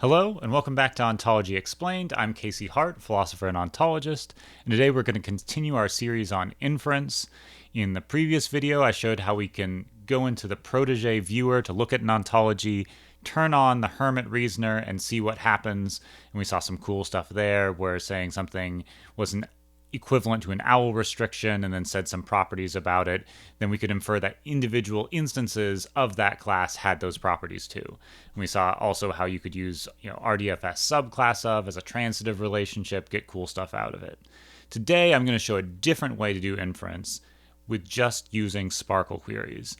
Hello, and welcome back to Ontology Explained. I'm Casey Hart, philosopher and ontologist, and today we're going to continue our series on inference. In the previous video, I showed how we can go into the protege viewer to look at an ontology, turn on the Hermit reasoner, and see what happens. And we saw some cool stuff there, where saying something was an equivalent to an owl restriction and then said some properties about it, then we could infer that individual instances of that class had those properties too. And we saw also how you could use RDFS subclass of as a transitive relationship, get cool stuff out of it. Today I'm going to show a different way to do inference with just using SPARQL queries.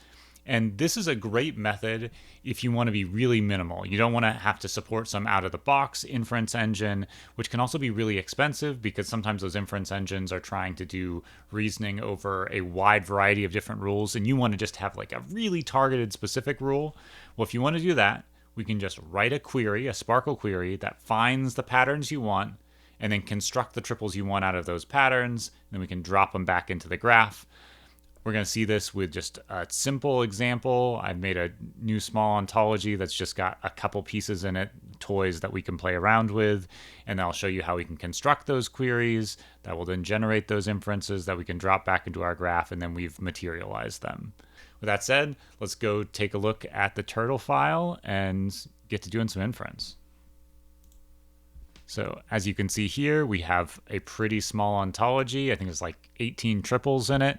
And this is a great method if you want to be really minimal. You don't want to have to support some out-of-the-box inference engine, which can also be really expensive because sometimes those inference engines are trying to do reasoning over a wide variety of different rules, and you want to just have like a really targeted specific rule. Well, if you want to do that, we can just write a query, a SPARQL query, that finds the patterns you want, and then construct the triples you want out of those patterns, and then we can drop them back into the graph. We're going to see this with just a simple example. I've made a new small ontology that's just got a couple pieces in it, toys that we can play around with, and I'll show you how we can construct those queries that will then generate those inferences that we can drop back into our graph, and then we've materialized them. With that said, let's go take a look at the turtle file and get to doing some inference. So as you can see here, we have a pretty small ontology. I think it's like 18 triples in it.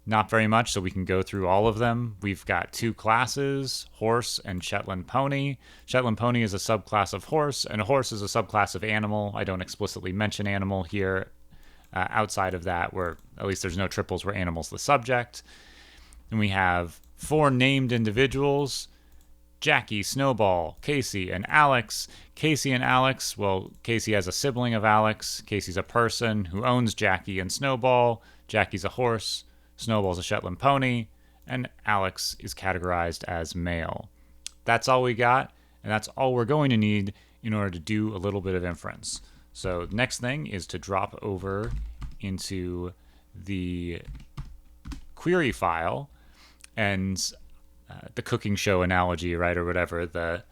Not very much, so we can go through all of them. We've got two classes, horse and Shetland pony. Shetland pony is a subclass of horse, and a horse is a subclass of animal. I don't explicitly mention animal here. Outside of that, where at least there's no triples where animal's the subject. And we have four named individuals, Jackie, Snowball, Casey, and Alex. Casey and Alex, well, Casey has a sibling of Alex. Casey's a person who owns Jackie and Snowball. Jackie's a horse. Snowball's a Shetland pony, and Alex is categorized as male. That's all we got, and that's all we're going to need in order to do a little bit of inference. So the next thing is to drop over into the query file, and the cooking show analogy, right, or whatever, the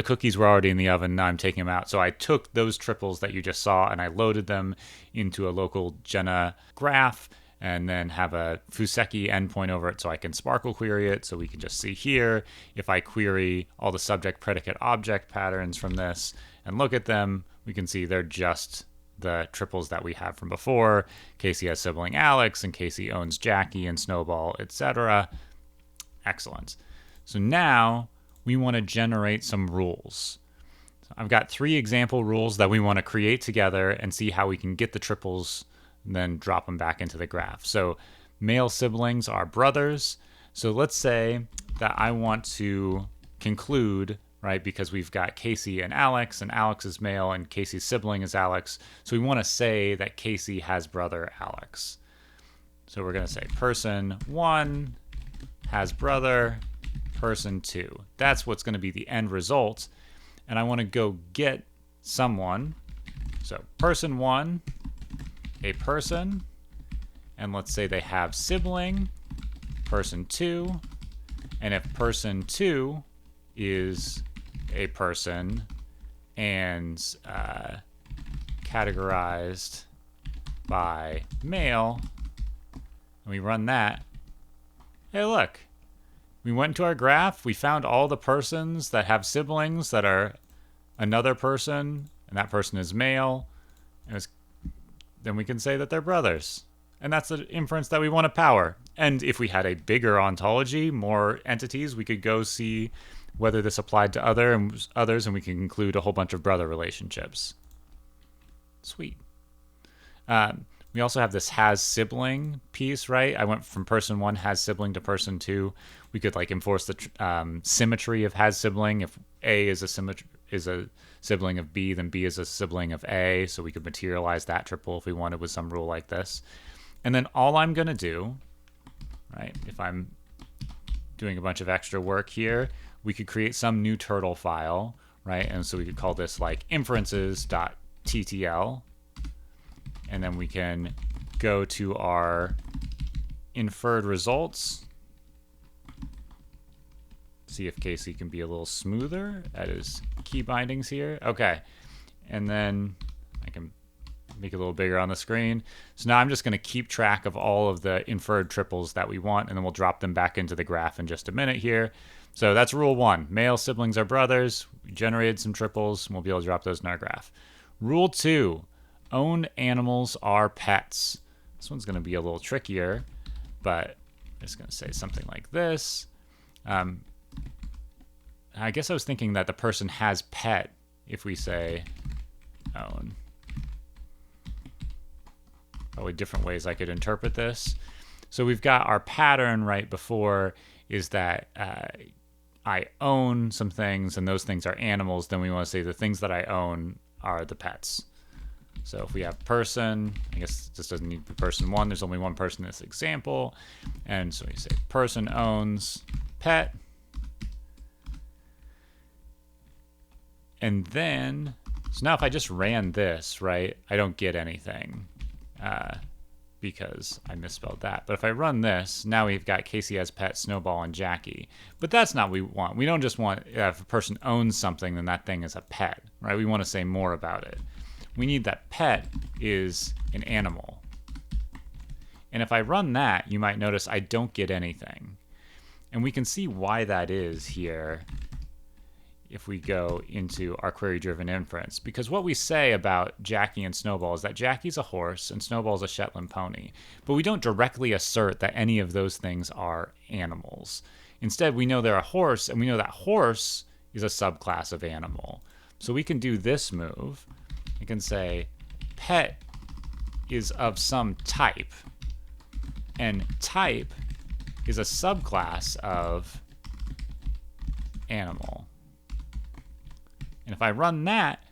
cookies were already in the oven, now I'm taking them out. So I took those triples that you just saw, and I loaded them into a local Jenna graph, and then have a Fuseki endpoint over it so I can SPARQL query it. So we can just see here, if I query all the subject, predicate, object patterns from this and look at them, we can see they're just the triples that we have from before. Casey has sibling Alex, and Casey owns Jackie and Snowball, etc. Excellent. So now we want to generate some rules. I've got 3 example rules that we want to create together and see how we can get the triples and then drop them back into the graph. So male siblings are brothers. So let's say that I want to conclude, right, because we've got Casey and Alex is male, and Casey's sibling is Alex. So we want to say that Casey has brother Alex. So we're going to say person 1 has brother person 2. That's what's going to be the end result. And I want to go get someone. So person 1, a person, and let's say they have sibling person 2, and if person 2 is a person and categorized by male, and we run that, hey look, we went to our graph, we found all the persons that have siblings that are another person, and that person is male, and then we can say that they're brothers. And that's the inference that we want to power. And if we had a bigger ontology, more entities, we could go see whether this applied to others, and we can conclude a whole bunch of brother relationships. Sweet. We also have this has sibling piece, right? I went from person 1 has sibling to person 2. We could like enforce the symmetry of has sibling. If A is a sibling of B, then B is a sibling of A, so we could materialize that triple if we wanted with some rule like this. And then all I'm going to do, right, if I'm doing a bunch of extra work here, we could create some new turtle file, right? And so we could call this like inferences.ttl, and then we can go to our inferred results. See if Casey can be a little smoother at his key bindings here. Okay, and then I can make it a little bigger on the screen. So now I'm just going to keep track of all of the inferred triples that we want, and then we'll drop them back into the graph in just a minute here. So that's rule 1. Male siblings are brothers. We generated some triples, and we'll be able to drop those in our graph. Rule 2, owned animals are pets. This one's going to be a little trickier, but I'm just going to say something like this. I guess I was thinking that the person has pet if we say own. Probably different ways I could interpret this. So we've got our pattern right before is that I own some things and those things are animals. Then we want to say the things that I own are the pets. So if we have person, I guess this doesn't need to be person 1. There's only one person in this example. And so we say person owns pet. And then, so now if I just ran this, right, I don't get anything because I misspelled that. But if I run this, now we've got Casey as pet, Snowball, and Jackie. But that's not what we want. We don't just want, if a person owns something, then that thing is a pet, right? We want to say more about it. We need that pet is an animal. And if I run that, you might notice I don't get anything. And we can see why that is here if we go into our query-driven inference. Because what we say about Jackie and Snowball is that Jackie's a horse and Snowball's a Shetland pony. But we don't directly assert that any of those things are animals. Instead, we know they're a horse, and we know that horse is a subclass of animal. So we can do this move. I can say pet is of some type, and type is a subclass of animal. And if I run that,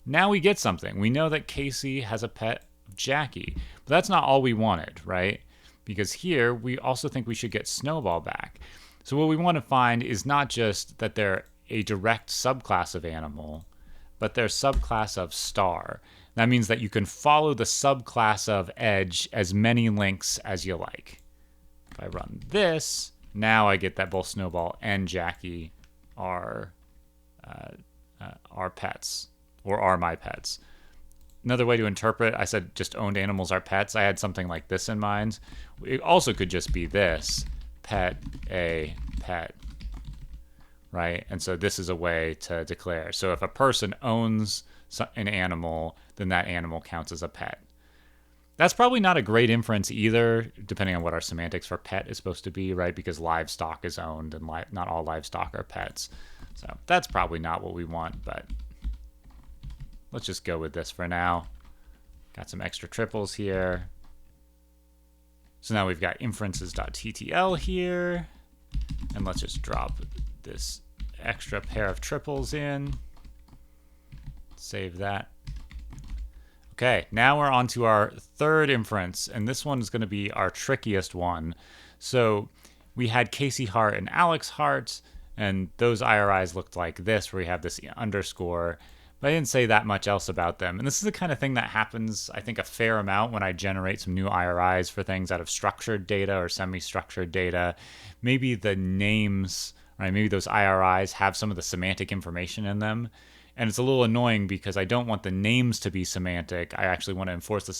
now we get something. We know that Casey has a pet of Jackie. But that's not all we wanted, right? Because here, we also think we should get Snowball back. So what we want to find is not just that they're a direct subclass of animal, but they're subclass of star. That means that you can follow the subclass of edge as many links as you like. If I run this, now I get that both Snowball and Jackie are pets, or are my pets. Another way to interpret, I said just owned animals are pets. I had something like this in mind. It also could just be this, pet a pet, right? And so this is a way to declare. So if a person owns an animal, then that animal counts as a pet. That's probably not a great inference either, depending on what our semantics for pet is supposed to be, right? Because livestock is owned and not all livestock are pets. So that's probably not what we want, but let's just go with this for now. Got some extra triples here. So now we've got inferences.ttl here. And let's just drop this extra pair of triples in. Save that. Okay, now we're on to our third inference, and this one is going to be our trickiest one. So we had Casey Hart and Alex Hart, and those IRIs looked like this, where we have this underscore, but I didn't say that much else about them. And this is the kind of thing that happens, I think, a fair amount when I generate some new IRIs for things out of structured data or semi-structured data. Maybe the names, right? Maybe those IRIs have some of the semantic information in them. And it's a little annoying because I don't want the names to be semantic. I actually want to enforce the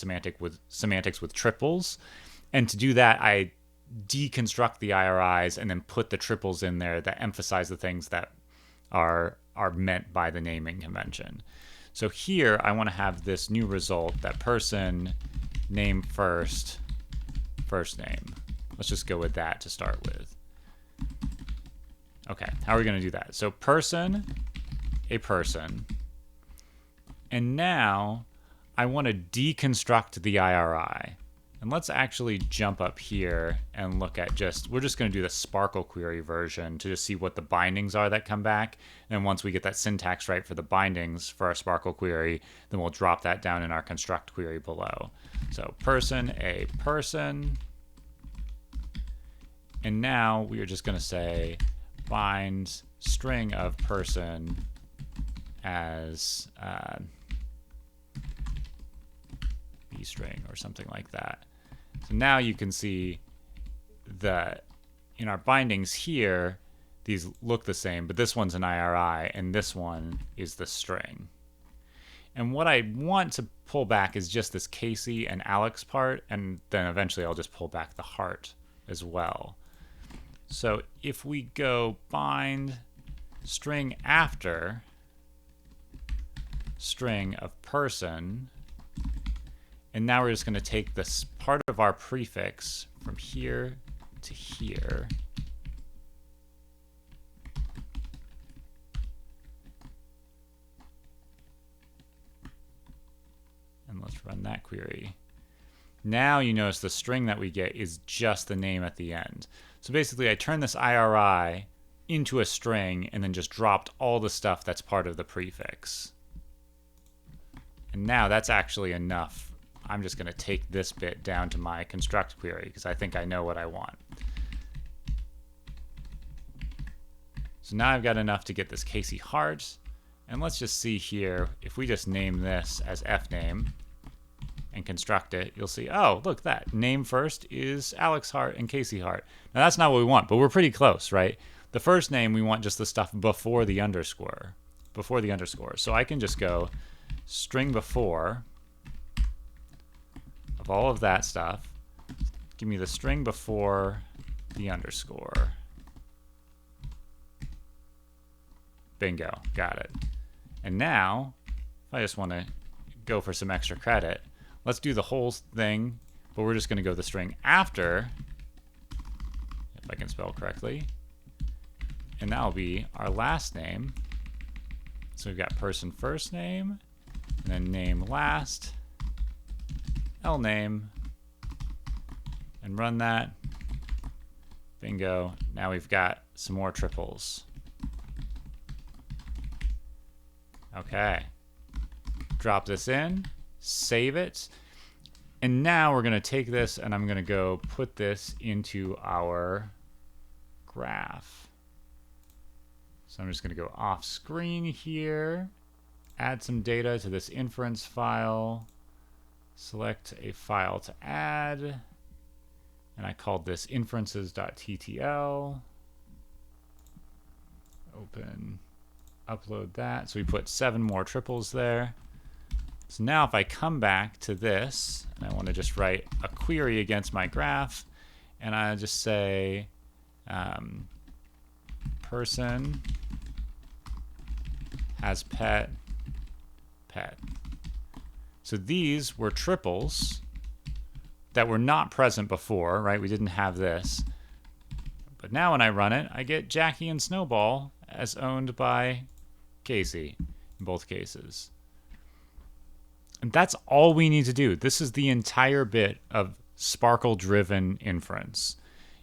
semantics with triples. And to do that, I deconstruct the IRIs and then put the triples in there that emphasize the things that are meant by the naming convention. So here I want to have this new result that person name first name. Let's just go with that to start with. Okay, how are we going to do that? So person, a person, and now I want to deconstruct the IRI. And let's actually jump up here and look at we're just going to do the SPARQL query version to just see what the bindings are that come back. And once we get that syntax right for the bindings for our SPARQL query, then we'll drop that down in our construct query below. So person, a person. And now we are just going to say bind string of person as B string or something like that. So now you can see that in our bindings here, these look the same, but this one's an IRI and this one is the string. And what I want to pull back is just this Casey and Alex part, and then eventually I'll just pull back the heart as well. So if we go bind string after string of person, and now we're just going to take this part of our prefix from here to here. And let's run that query. Now you notice the string that we get is just the name at the end. So basically I turned this IRI into a string and then just dropped all the stuff that's part of the prefix. And now that's actually enough. I'm just going to take this bit down to my construct query because I think I know what I want. So now I've got enough to get this Casey heart. And let's just see here, if we just name this as fname and construct it, you'll see, oh, look, that name first is Alex Hart and Casey Hart. Now that's not what we want, but we're pretty close, right? The first name, we want just the stuff before the underscore. So I can just go string before of all of that stuff. Give me the string before the underscore. Bingo, got it. And now, if I just want to go for some extra credit, let's do the whole thing, but we're just going to go the string after, if I can spell correctly, and that'll be our last name. So we've got person first name, and then name last, L name, and run that. Bingo. Now we've got some more triples. Okay. Drop this in, save it, and now we're going to take this and I'm going to go put this into our graph. So I'm just going to go off screen here, add some data to this inference file, select a file to add, and I called this inferences.ttl. Open, upload that. So we put 7 more triples there. So now if I come back to this, and I want to just write a query against my graph, and I just say person has pet. So these were triples that were not present before, right? We didn't have this. But now when I run it, I get Jackie and Snowball as owned by Casey in both cases. And that's all we need to do. This is the entire bit of SPARQL-driven inference.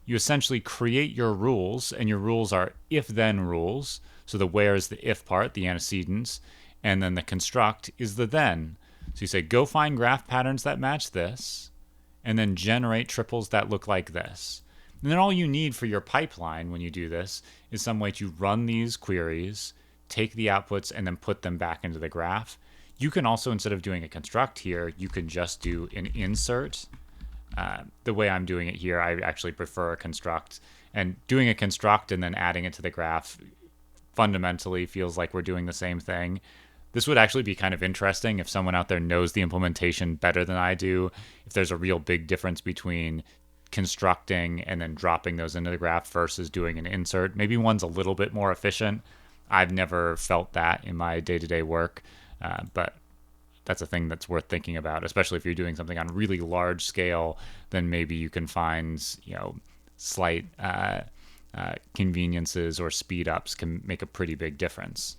You essentially create your rules, and your rules are if-then rules. So the where is the if part, the antecedents, and then the construct is the then. So you say, go find graph patterns that match this, and then generate triples that look like this. And then all you need for your pipeline when you do this is some way to run these queries, take the outputs, and then put them back into the graph. You can also, instead of doing a construct here, you can just do an insert. The way I'm doing it here, I actually prefer a construct. And doing a construct and then adding it to the graph fundamentally feels like we're doing the same thing. This would actually be kind of interesting if someone out there knows the implementation better than I do, if there's a real big difference between constructing and then dropping those into the graph versus doing an insert. Maybe one's a little bit more efficient. I've never felt that in my day-to-day work. But that's a thing that's worth thinking about, especially if you're doing something on really large scale. Then maybe you can find, slight conveniences or speed ups can make a pretty big difference.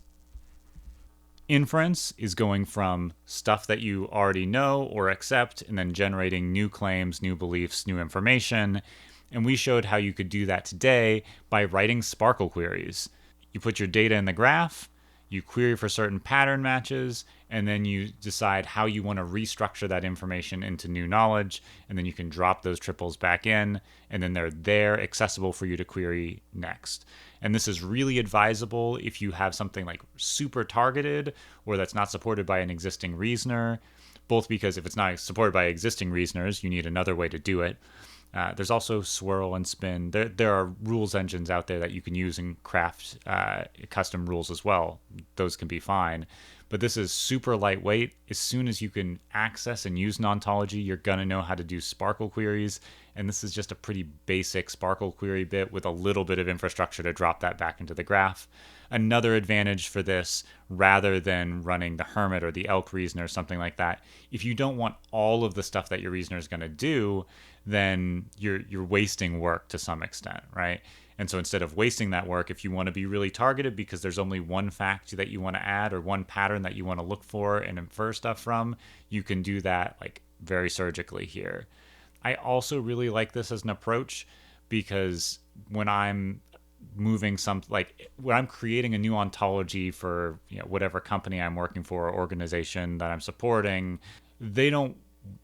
Inference is going from stuff that you already know or accept and then generating new claims, new beliefs, new information. And we showed how you could do that today by writing SPARQL queries. You put your data in the graph, you query for certain pattern matches, and then you decide how you want to restructure that information into new knowledge, and then you can drop those triples back in, and then they're there accessible for you to query next. And this is really advisable if you have something like super targeted or that's not supported by an existing reasoner, both because if it's not supported by existing reasoners, you need another way to do it. There's also swirl and spin. There are rules engines out there that you can use and craft custom rules as well. Those can be fine. But this is super lightweight. As soon as you can access and use an ontology, you're going to know how to do SPARQL queries. And this is just a pretty basic SPARQL query bit with a little bit of infrastructure to drop that back into the graph. Another advantage for this, rather than running the Hermit or the Elk reasoner or something like that, if you don't want all of the stuff that your reasoner is going to do, then you're wasting work to some extent, right? And so instead of wasting that work, if you want to be really targeted because there's only one fact that you want to add or one pattern that you want to look for and infer stuff from, you can do that like very surgically here. I also really like this as an approach because when I'm moving some, like when I'm creating a new ontology for whatever company I'm working for or organization that I'm supporting, they don't,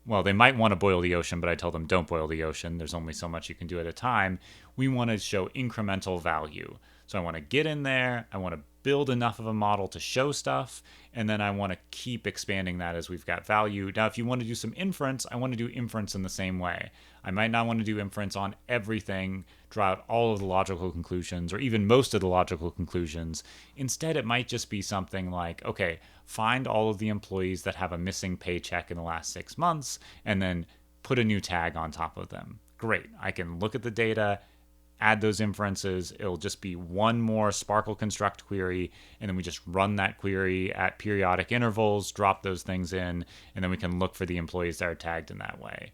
well, they might want to boil the ocean, but I tell them don't boil the ocean. There's only so much you can do at a time. We want to show incremental value. So I want to get in there, I want to build enough of a model to show stuff, and then I want to keep expanding that as we've got value. Now, if you want to do some inference, I want to do inference in the same way. I might not want to do inference on everything, draw out all of the logical conclusions, or even most of the logical conclusions. Instead, it might just be something like, okay, find all of the employees that have a missing paycheck in the last 6 months, and then put a new tag on top of them. Great. I can look at the data, add those inferences. It'll just be one more SPARQL construct query, and then we just run that query at periodic intervals, drop those things in, and then we can look for the employees that are tagged in that way.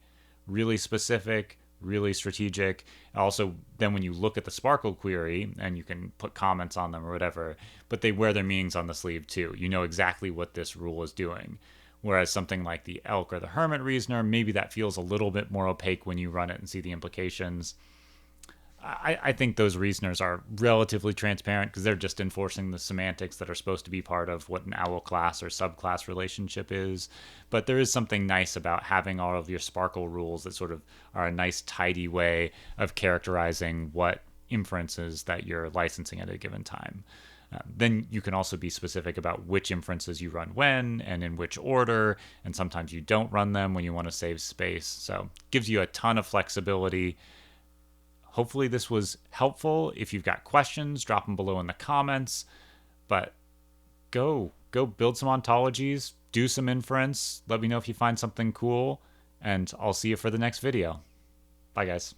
Really specific, really strategic. Also, then when you look at the SPARQL query, and you can put comments on them or whatever, but they wear their meanings on the sleeve too. You know exactly what this rule is doing. Whereas something like the Elk or the Hermit reasoner, maybe that feels a little bit more opaque when you run it and see the implications. I think those reasoners are relatively transparent because they're just enforcing the semantics that are supposed to be part of what an OWL class or subclass relationship is. But there is something nice about having all of your SPARQL rules that sort of are a nice, tidy way of characterizing what inferences that you're licensing at a given time. Then you can also be specific about which inferences you run when and in which order, and sometimes you don't run them when you want to save space. So it gives you a ton of flexibility. Hopefully this was helpful. If you've got questions, drop them below in the comments. But go build some ontologies, do some inference. Let me know if you find something cool, and I'll see you for the next video. Bye, guys.